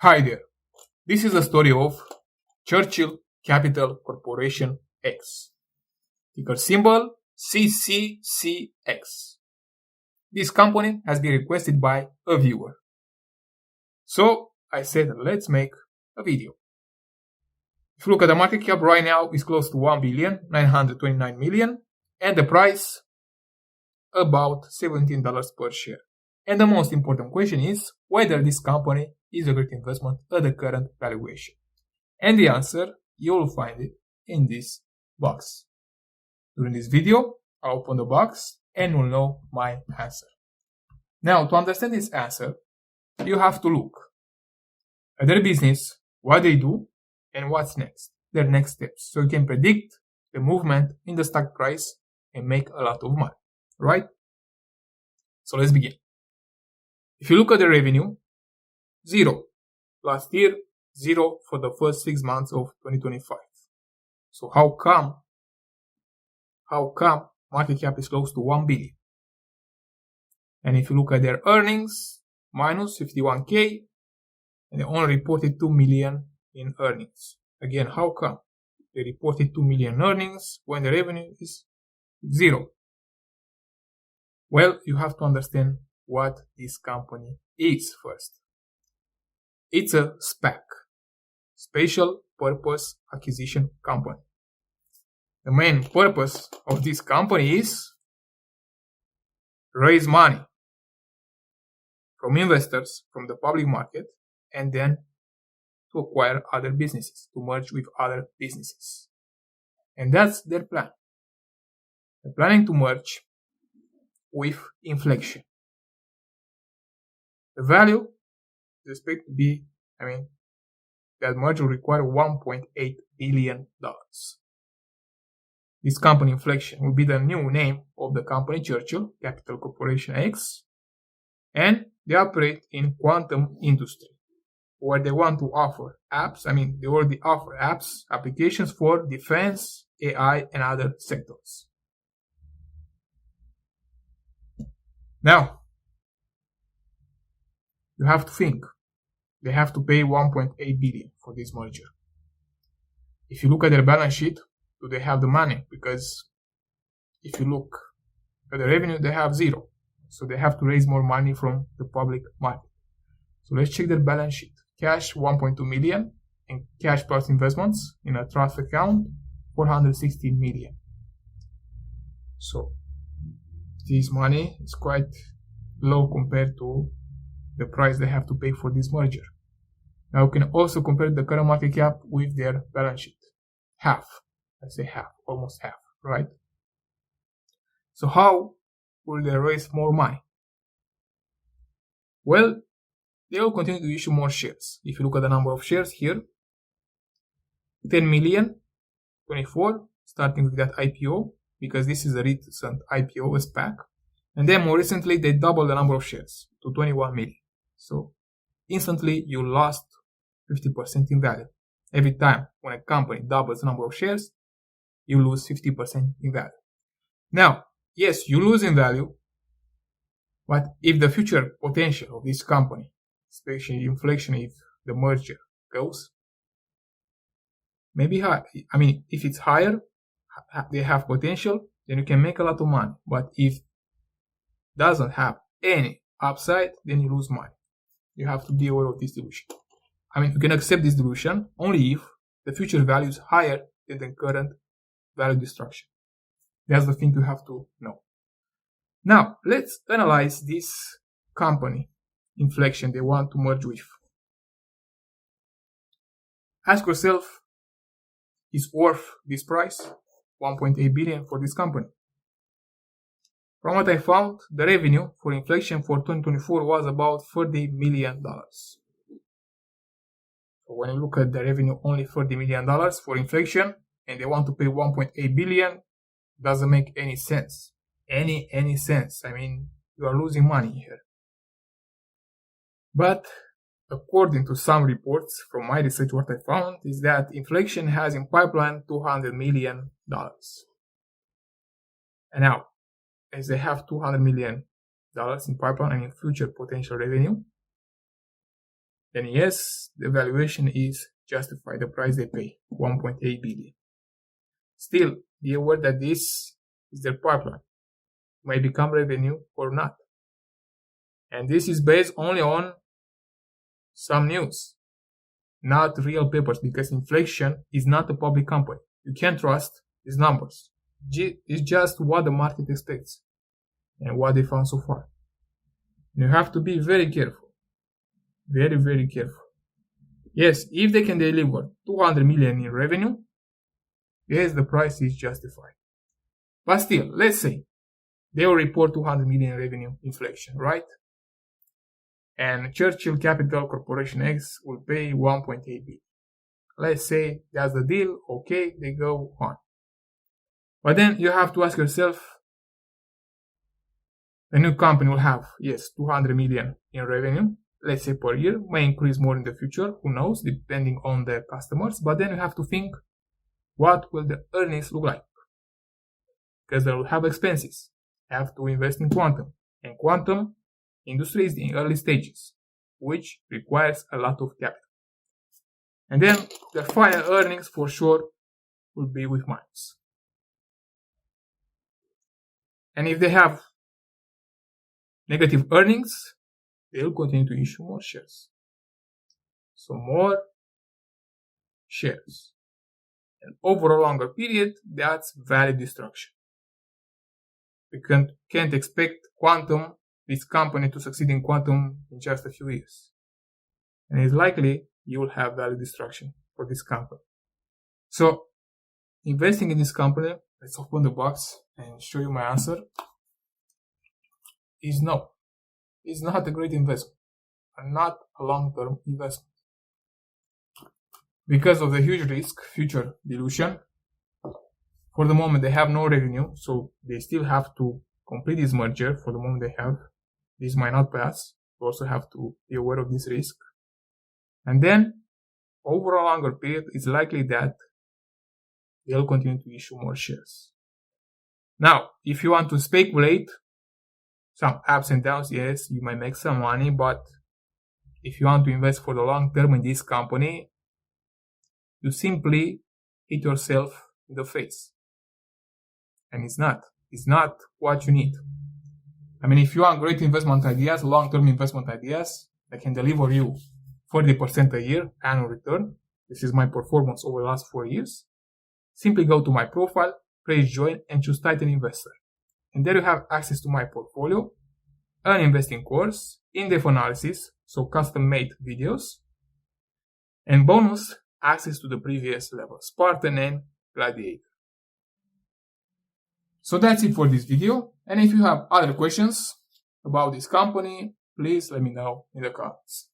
Hi there. This is the story of Churchill Capital Corporation X. Ticker symbol CCCX. This company has been requested by a viewer. So I said, let's make a video. If you look at the market cap right now, it's close to 1,929,000,000 and the price about $17 per share. And the most important question is whether this company is a great investment at the current valuation. And the answer, you will find it in this box. During this video, I'll open the box and you'll know my answer. Now, to understand this answer, you have to look at their business, what they do, and what's next, their next steps. So you can predict the movement in the stock price and make a lot of money, right? So let's begin. If you look at the revenue, zero. Last year, zero for the first 6 months of 2025. So how come market cap is close to 1 billion? And if you look at their earnings, minus 51k, and they only reported 2 million in earnings. Again, how come they reported 2 million earnings when the revenue is zero? Well, you have to understand what this company is first. It's a SPAC, Special Purpose Acquisition Company. The main purpose of this company is raise money from investors from the public market and then to acquire other businesses, to merge with other businesses. And that's their plan. They're planning to merge with Infleqtion. The value is expected to be, that merger will require $1.8 billion. This company, Infleqtion, will be the new name of the company, Churchill Capital Corporation X, and they operate in quantum industry, where they want to offer apps. They already offer apps, applications for defense, AI, and other sectors. Now, you have to think. They have to pay 1.8 billion for this merger. If you look at their balance sheet, do they have the money? Because if you look at the revenue, they have zero. So they have to raise more money from the public market. So let's check their balance sheet. Cash 1.2 million and cash plus investments in a trust account 460 million. So this money is quite low compared to the price they have to pay for this merger. Now we can also compare the current market cap with their balance sheet. Half. Let's say half. Almost half, right? So how will they raise more money? Well, they will continue to issue more shares. If you look at the number of shares here, 10 million, 24, starting with that IPO, because this is a recent IPO, a SPAC. And then more recently, they doubled the number of shares to 21 million. So instantly, you lost 50% in value. Every time when a company doubles the number of shares, you lose 50% in value. Now, yes, you lose in value, but if the future potential of this company, especially Infleqtion, if the merger goes, maybe high. If it's higher, they have potential, then you can make a lot of money. But if doesn't have any upside, then you lose money. You have to be aware of this dilution. You can accept this dilution only if the future value is higher than the current value destruction. That's the thing you have to know. Now, let's analyze this company, Infleqtion, they want to merge with. Ask yourself, is worth this price? 1.8 billion for this company. From what I found, the revenue for Infleqtion for 2024 was about $30 million. So when you look at the revenue, only $30 million for Infleqtion, and they want to pay 1.8 billion, doesn't make any sense. Any sense. You are losing money here. But according to some reports from my research, what I found is that Infleqtion has in pipeline $200 million. And now, as they have $200 million in pipeline and in future potential revenue, then yes, the valuation is justified, the price they pay, 1.8 billion. Still, be aware that this is their pipeline. May become revenue or not. And this is based only on some news, not real papers, because Infleqtion is not a public company. You can't trust these numbers. It's just what the market expects and what they found so far. And you have to be very careful. Very, very careful. Yes, if they can deliver 200 million in revenue, yes, the price is justified. But still, let's say they will report 200 million revenue Infleqtion, right? And Churchill Capital Corp X will pay 1.8 billion. Let's say that's the deal, okay, they go on. But then you have to ask yourself, the new company will have, yes, 200 million in revenue, let's say per year, may increase more in the future, who knows, depending on the customers. But then you have to think, what will the earnings look like? Because they will have expenses, have to invest in quantum, and quantum industry is in early stages, which requires a lot of capital. And then their final earnings for sure will be with minus. And if they have negative earnings, they will continue to issue more shares. So more shares. And over a longer period, that's value destruction. We can't expect quantum, this company, to succeed in quantum in just a few years. And it's likely you will have value destruction for this company. So, investing in this company, let's open the box and show you my answer, is no. It's not a great investment, and not a long-term investment. Because of the huge risk, future dilution, for the moment they have no revenue, so they still have to complete this merger. For the moment they have, this might not pass. You also have to be aware of this risk. And then, over a longer period, it's likely that they'll continue to issue more shares. Now, if you want to speculate, some ups and downs, yes, you might make some money, but if you want to invest for the long term in this company, you simply hit yourself in the face. And it's not what you need. I mean, if you want great investment ideas, long-term investment ideas that can deliver you 40% a year annual return, this is my performance over the last 4 years, simply go to my profile, press join, and choose Titan Investor. And there you have access to my portfolio, an investing course, in-depth analysis, so custom-made videos, and bonus, access to the previous level, Spartan and Gladiator. So that's it for this video, and if you have other questions about this company, please let me know in the comments.